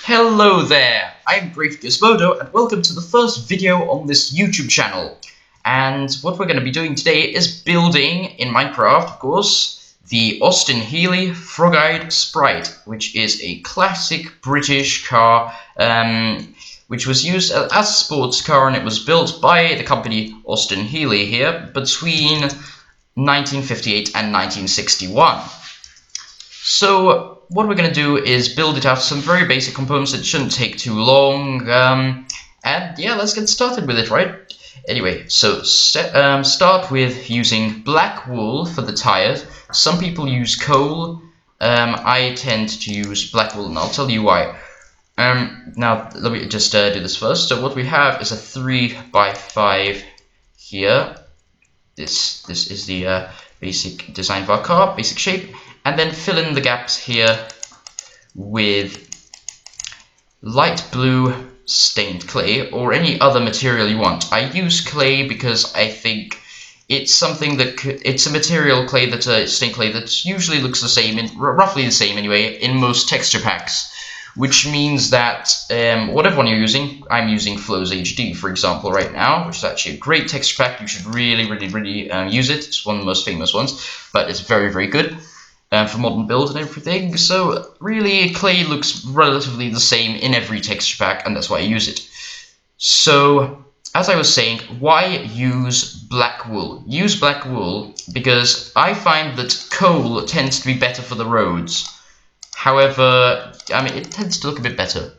Hello there, I'm Great Gizmodo and welcome to the first video on this YouTube channel. And what we're going to be doing today is building, in Minecraft of course, the Austin-Healey Frogeye Sprite, which is a classic British car, which was used as a sports car, and it was built by the company Austin-Healey here between 1958 and 1961. So what we're going to do is build it out of some very basic components. It shouldn't take too long, and yeah, let's get started with it, right? Anyway, so start with using black wool for the tires. Some people use coal. I tend to use black wool, and I'll tell you why. Now let me just do this first. So what we have is a 3x5 here. This is the basic design of our car, basic shape. And then fill in the gaps here with light blue stained clay or any other material you want. I use clay because I think it's something that it's a material clay that's a stained clay that usually looks the same, roughly the same anyway, in most texture packs. Which means that whatever one you're using, I'm using Flows HD, for example, right now, which is actually a great texture pack. You should really use it. It's one of the most famous ones, but it's very good. For modern build and everything, so really clay looks relatively the same in every texture pack, and that's why I use it. So, as I was saying, why use black wool? Use black wool because I find that coal tends to be better for the roads. However, I mean, it tends to look a bit better,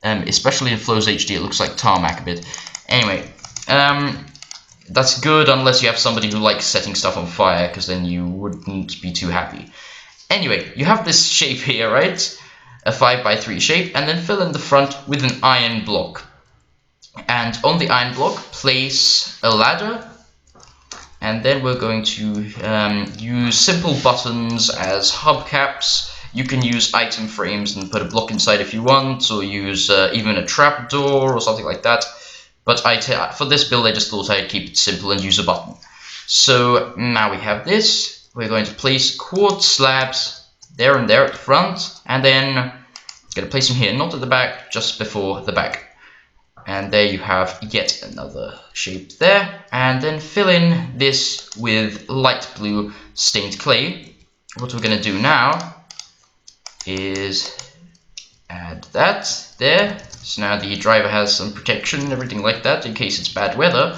especially in Flows HD, it looks like tarmac a bit. Anyway, that's good unless you have somebody who likes setting stuff on fire, because then you wouldn't be too happy. Anyway, you have this shape here, right? A 5x3 shape, and then fill in the front with an iron block. And on the iron block, place a ladder. And then we're going to use simple buttons as hubcaps. You can use item frames and put a block inside if you want, or use even a trapdoor or something like that. But for this build, I just thought I'd keep it simple and use a button. So now we have this. We're going to place quartz slabs there and there at the front, and then going to place them here, not at the back, just before the back. And there you have yet another shape there. And then fill in this with light blue stained clay. What we're going to do now is add that there. So now the driver has some protection and everything like that in case it's bad weather.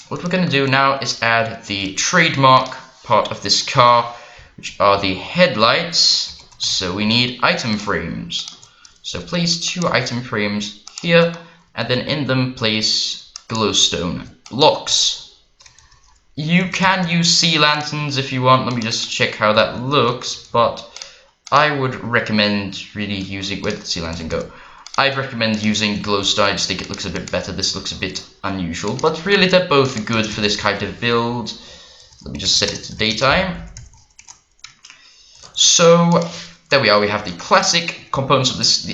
What we're going to do now is add the trademark part of this car, which are the headlights. So we need item frames. So place 2 item frames here, and then in them place glowstone blocks. You can use sea lanterns if you want. Let me just check how that looks, but I would recommend really using, where did the sea lantern go? I'd recommend using glowstone. I just think it looks a bit better. This looks a bit unusual, but really they're both good for this kind of build. Let me just set it to daytime. So there we are. We have the classic components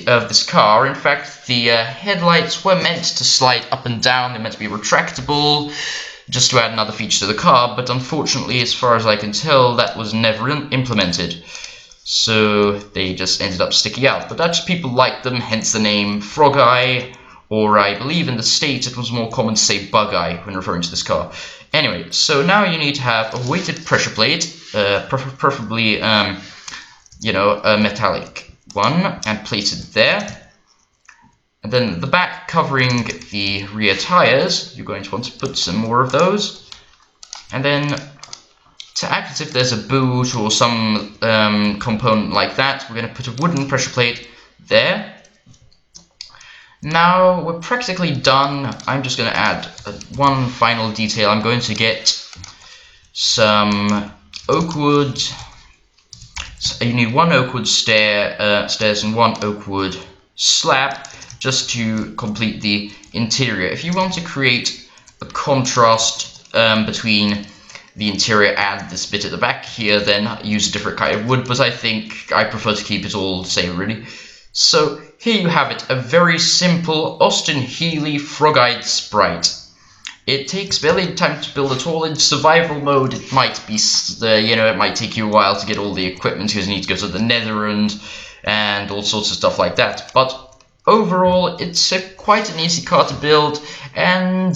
of this car. In fact, the headlights were meant to slide up and down. They're meant to be retractable, just to add another feature to the car. But unfortunately, as far as I can tell, that was never implemented. So they just ended up sticking out. But Dutch people liked them, hence the name Frogeye. Or I believe in the States it was more common to say Bugeye when referring to this car. Anyway, so now you need to have a weighted pressure plate, preferably, you know, a metallic one, and place it there. And then the back covering the rear tires, you're going to want to put some more of those. And then to act as if there's a boot or some component like that, we're going to put a wooden pressure plate there. Now we're practically done. I'm just going to add one final detail. I'm going to get some oak wood. So you need 1 oak wood stairs and 1 oak wood slab just to complete the interior. If you want to create a contrast between the interior and this bit at the back here, then use a different kind of wood, but I think I prefer to keep it all the same really. So here you have it, a very simple Austin-Healey Frogeye Sprite. It takes barely time to build at all. In survival mode, it might be, it might take you a while to get all the equipment because you need to go to the nether and and all sorts of stuff like that. But overall, it's quite an easy car to build, and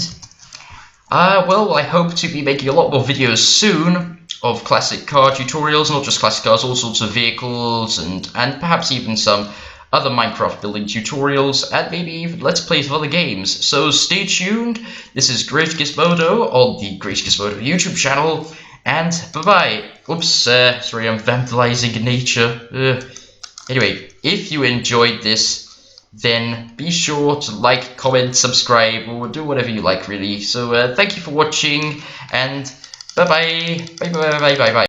well, I hope to be making a lot more videos soon of classic car tutorials, not just classic cars, all sorts of vehicles, and perhaps even some other Minecraft building tutorials, and maybe even Let's Plays of other games. So stay tuned. This is Great Gizmodo on the Great Gizmodo YouTube channel, and bye-bye. Oops, sorry, I'm vandalizing nature. Anyway, if you enjoyed this, then be sure to like, comment, subscribe, or do whatever you like, really. So thank you for watching, and bye-bye. Bye-bye.